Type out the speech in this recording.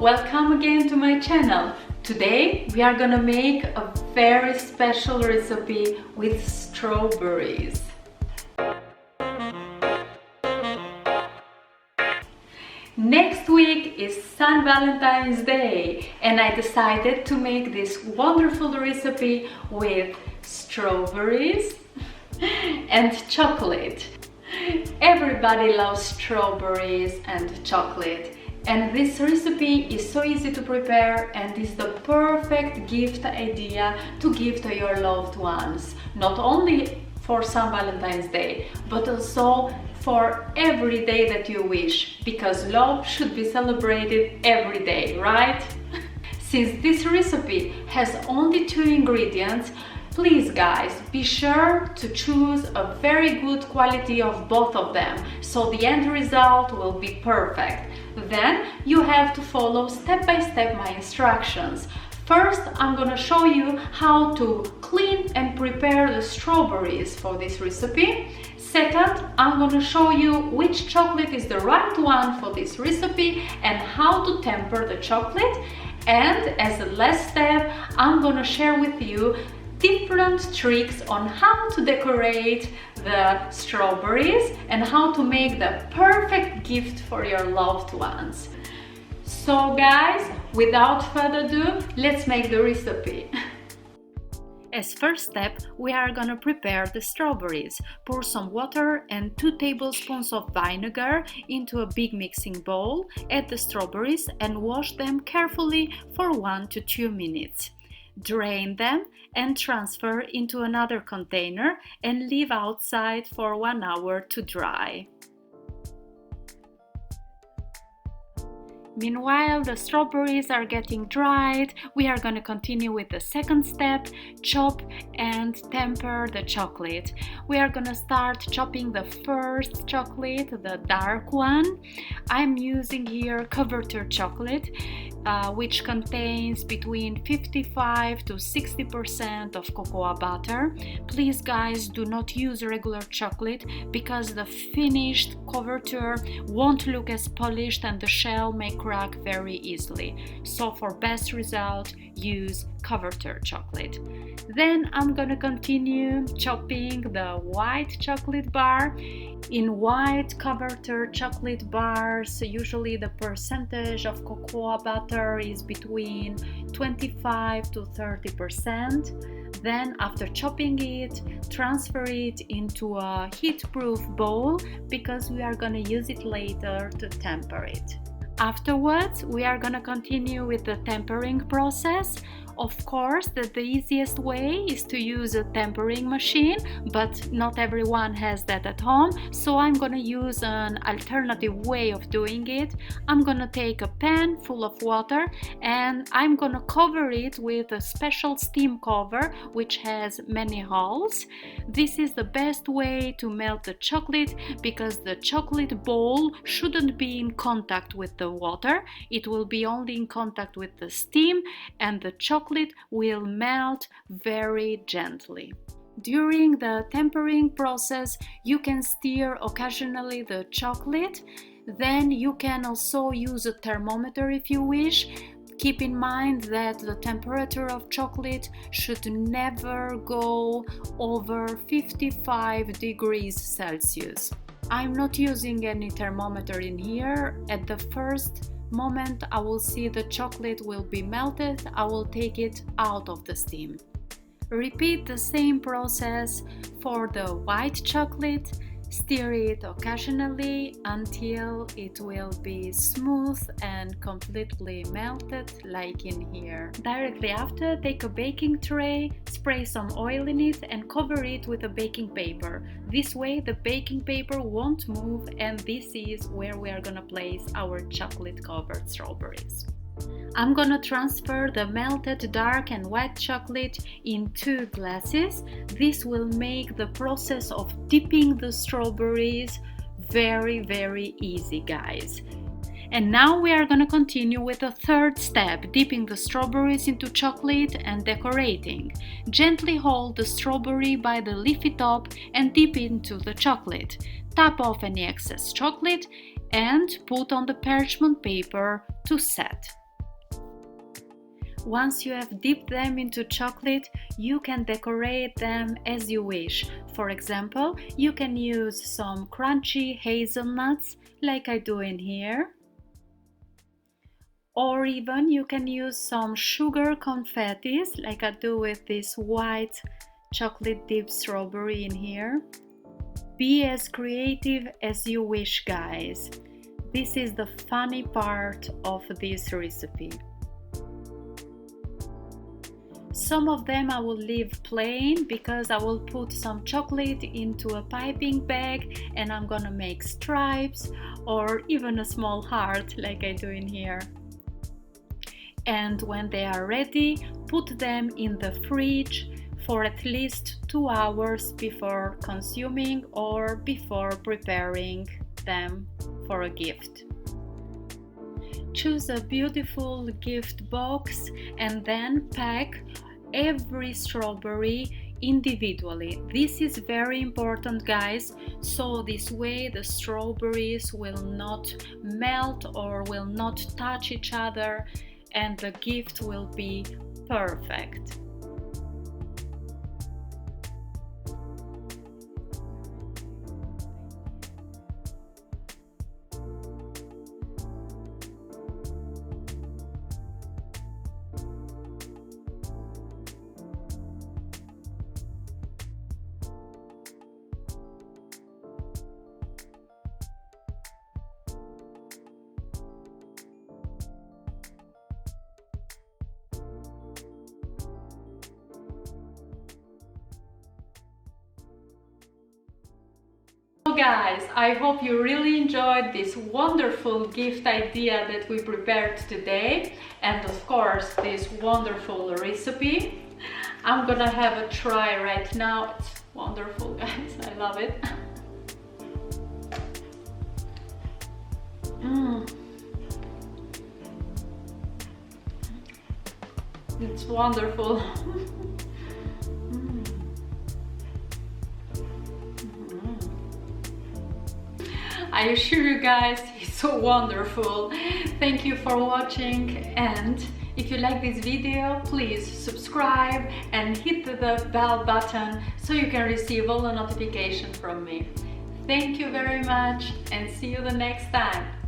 welcome again to my channel. Today we are gonna make a very special recipe with strawberries. Next week is St. Valentine's Day and I decided to make this wonderful recipe with strawberries and chocolate. Everybody loves strawberries and chocolate, and this recipe is so easy to prepare and is the perfect gift idea to give to your loved ones, not only for St. Valentine's Day but also for every day that you wish, because love should be celebrated every day, right? Since this recipe has only 2 ingredients, please guys, be sure to choose a very good quality of both of them, so the end result will be perfect. Then you have to follow step by step my instructions. First, I'm gonna show you how to clean and prepare the strawberries for this recipe. Second, I'm gonna show you which chocolate is the right one for this recipe and how to temper the chocolate. And as a last step, I'm gonna share with you different tricks on how to decorate the strawberries and how to make the perfect gift for your loved ones. So guys, without further ado, let's make the recipe. As first step, we are gonna prepare the strawberries. Pour some water and 2 tablespoons of vinegar into a big mixing bowl. Add the strawberries and wash them carefully for 1 to 2 minutes. Drain them and transfer into another container and leave outside for 1 hour to dry. Meanwhile, the strawberries are getting dried. We are going to continue with the second step, chop and temper the chocolate. We are going to start chopping the first chocolate, the dark one. I'm using here Couverture chocolate, which contains between 55 to 60% of cocoa butter. Please guys, do not use regular chocolate because the finished Couverture won't look as polished and the shell may crack very easily. So for best result, use Couverture chocolate. Then I'm gonna continue chopping the white chocolate bar. In white Couverture chocolate bars, usually the percentage of cocoa butter is between 25 to 30%. Then after chopping it, transfer it into a heat-proof bowl because we are gonna use it later to temper it. Afterwards, we are gonna continue with the tempering process. Of course, the easiest way is to use a tempering machine, but not everyone has that at home, so I'm gonna use an alternative way of doing it. I'm gonna take a pan full of water and I'm gonna cover it with a special steam cover which has many holes. This is the best way to melt the chocolate because the chocolate bowl shouldn't be in contact with the water. It will be only in contact with the steam and the chocolate will melt very gently. During the tempering process, you can stir occasionally the chocolate. Then you can also use a thermometer if you wish. Keep in mind that the temperature of chocolate should never go over 55 degrees Celsius. I'm not using any thermometer in here. At the first moment I will see the chocolate will be melted, I will take it out of the steam. Repeat the same process for the white chocolate. Stir it occasionally until it will be smooth and completely melted like in here. Directly after, take a baking tray, spray some oil in it and cover it with a baking paper. This way the baking paper won't move, and this is where we are gonna place our chocolate covered strawberries. I'm gonna transfer the melted dark and white chocolate in 2 glasses. This will make the process of dipping the strawberries very easy, guys. And now we are gonna continue with the third step, dipping the strawberries into chocolate and decorating. Gently hold the strawberry by the leafy top and dip into the chocolate. Tap off any excess chocolate and put on the parchment paper to set. Once you have dipped them into chocolate, you can decorate them as you wish. For example, you can use some crunchy hazelnuts like I do in here. Or even you can use some sugar confettis like I do with this white chocolate dipped strawberry in here. Be as creative as you wish, guys. This is the funny part of this recipe. Some of them I will leave plain because I will put some chocolate into a piping bag and I'm gonna make stripes or even a small heart like I do in here. And when they are ready, put them in the fridge for at least 2 hours before consuming or before preparing them for a gift. Choose a beautiful gift box and then pack every strawberry individually. This is very important, guys, so this way the strawberries will not melt or will not touch each other and the gift will be perfect. So guys, I hope you really enjoyed this wonderful gift idea that we prepared today, and of course this wonderful recipe. I'm gonna have a try right now. It's wonderful, guys, I love it. It's wonderful. I assure you guys, it's so wonderful. Thank you for watching, and if you like this video, please subscribe and hit the bell button so you can receive all the notifications from me. Thank you very much and see you the next time.